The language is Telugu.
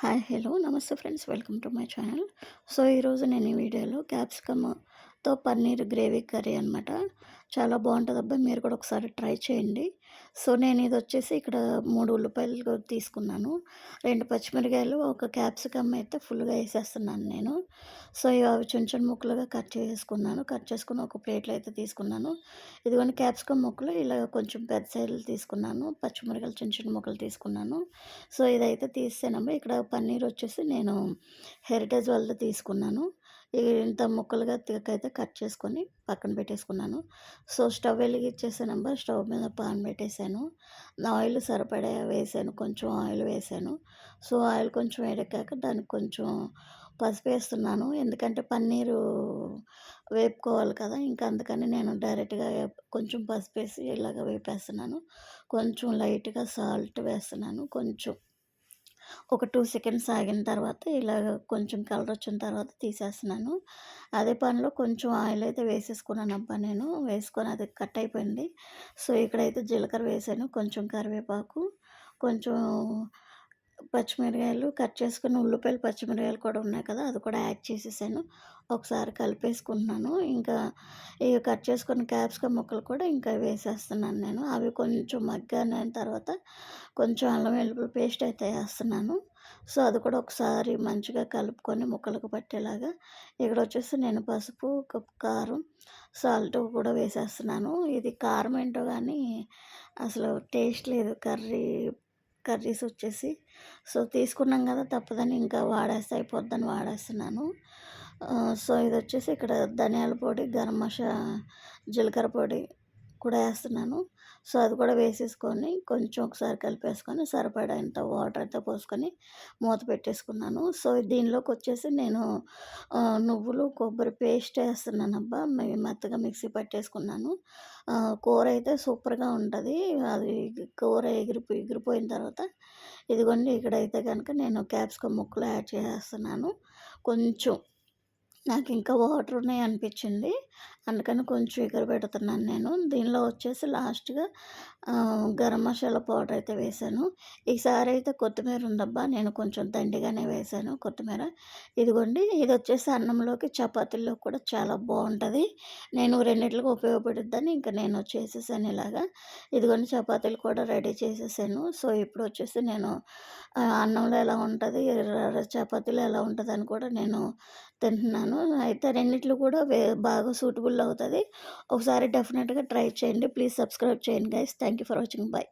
హాయ్ హలో నమస్తే friends, welcome to my channel. So ఈరోజు నేను ఈ వీడియోలో క్యాప్సికమ్తో పన్నీర్ గ్రేవీ కర్రీ అనమాట. చాలా బాగుంటుంది అబ్బా, మీరు కూడా ఒకసారి ట్రై చేయండి. సో నేను ఇది వచ్చేసి ఇక్కడ 3 ఉల్లిపాయలు తీసుకున్నాను, 2 పచ్చిమిరకాయలు, ఒక క్యాప్సికమ్ అయితే ఫుల్గా వేసేస్తున్నాను నేను. సో అవి చిన్న చిన్న ముక్కలుగా కట్ చేసుకున్నాను. కట్ చేసుకుని ఒక ప్లేట్లో అయితే తీసుకున్నాను. ఇదిగోండి క్యాప్సికమ్ ముక్కలు ఇలా కొంచెం పెద్ద సైజులు తీసుకున్నాను, పచ్చిమిరకాయలు చిన్న చిన్న ముక్కలు తీసుకున్నాను. సో ఇదైతే తీసేసానమ్మా. ఇక్కడ పన్నీర్ వచ్చేసి నేను హెరిటేజ్ వాళ్ళది తీసుకున్నాను. ఇంత ముక్కలుగా అయితే కట్ చేసుకొని పక్కన పెట్టేసుకున్నాను. సో స్టవ్ వెలిగించేసానమ్మా. స్టవ్ మీద పాన్ పెట్టేశాను. ఆయిల్ సరిపడా వేసాను, కొంచెం ఆయిల్ వేసాను. సో ఆయిల్ కొంచెం వేడెక్కాక దానికి కొంచెం పసుపు వేస్తున్నాను, ఎందుకంటే పన్నీరు వేపుకోవాలి కదా, ఇంకా అందుకని నేను డైరెక్ట్గా కొంచెం పసుపు వేసి ఇలాగ వేపేస్తున్నాను. కొంచెం లైట్గా సాల్ట్ వేస్తున్నాను. కొంచెం ఒక 2 సెకండ్స్ ఆగిన తర్వాత ఇలాగ కొంచెం కలర్ వచ్చిన తర్వాత తీసేస్తున్నాను. అదే పాన్లో కొంచెం ఆయిల్ అయితే వేసేసుకున్నానబ్బా నేను. వేసుకొని అది కట్ అయిపోయింది. సో ఇక్కడైతే జీలకర్ర వేసాను, కొంచెం కరివేపాకు, కొంచెం పచ్చిమిరకాయలు కట్ చేసుకున్న ఉల్లిపాయలు, పచ్చిమిరకాయలు కూడా ఉన్నాయి కదా, అది కూడా యాడ్ చేసేసాను. ఒకసారి కలిపేసుకుంటున్నాను. ఇంకా ఇవి కట్ చేసుకున్న క్యాప్సికమ్ ముక్కలు కూడా ఇంకా వేసేస్తున్నాను నేను. అవి కొంచెం మగ్గిన తర్వాత కొంచెం అల్లం వెల్లుల్లి పేస్ట్ అయితే వేస్తున్నాను. సో అది కూడా ఒకసారి మంచిగా కలుపుకొని ముక్కలకు పట్టేలాగా. ఇక్కడ వచ్చేసి నేను పసుపు, కారం, సాల్ట్ కూడా వేసేస్తున్నాను. ఇది కారం ఏంటో కానీ అసలు టేస్ట్ లేదు కర్రీస్ వచ్చేసి. సో తీసుకున్నాం కదా, తప్పదని ఇంకా వాడేస్తే అయిపోద్దని వాడేస్తున్నాను. సో ఇది వచ్చేసి ఇక్కడ ధనియాల పొడి, గరం జీలకర్ర పొడి కూడా వేస్తున్నాను. సో అది కూడా వేసేసుకొని కొంచెం ఒకసారి కలిపేసుకొని సరిపడేంత వాటర్ అయితే పోసుకొని మూత పెట్టేసుకున్నాను. సో దీనిలోకి వచ్చేసి నేను నువ్వులు, కొబ్బరి పేస్ట్ వేస్తున్నానబ్బా. మెత్తగా మిక్సీ పట్టేసుకున్నాను. కూర అయితే సూపర్గా ఉంటుంది. అది కూర ఎగిరిపోయిన తర్వాత ఇదిగోండి ఇక్కడైతే కనుక నేను క్యాప్సికమ్ ముక్కలు యాడ్ చేసేస్తున్నాను. కొంచెం నాకు ఇంకా వాటర్ ఉన్నాయి అనిపించింది, అందుకని కొంచెం ఎగరబెడుతున్నాను నేను. దీనిలో వచ్చేసి లాస్ట్గా గరం మసాలా పౌడర్ అయితే వేసాను. ఈసారి అయితే కొత్తిమీర ఉందబ్బా, నేను కొంచెం దండిగానే వేసాను కొత్తిమీర. ఇదిగోండి ఇది వచ్చేసి అన్నంలోకి, చపాతీల్లోకి కూడా చాలా బాగుంటుంది. నేను రెండిట్లకి ఉపయోగపడుద్దని ఇంకా నేను చేసేసాను ఇలాగా. ఇదిగోండి చపాతీలు కూడా రెడీ చేసేసాను. సో ఇప్పుడు వచ్చేసి నేను అన్నంలో ఎలా ఉంటుంది, చపాతీలో ఎలా ఉంటుందని కూడా నేను తింటున్నాను. అయితే రెండిట్లు కూడా బాగా సూటబుల్ అవుతుంది. ఒకసారి డెఫినెట్గా ట్రై చేయండి. ప్లీజ్ సబ్స్క్రైబ్ చేయండి guys. Thank you for watching. By.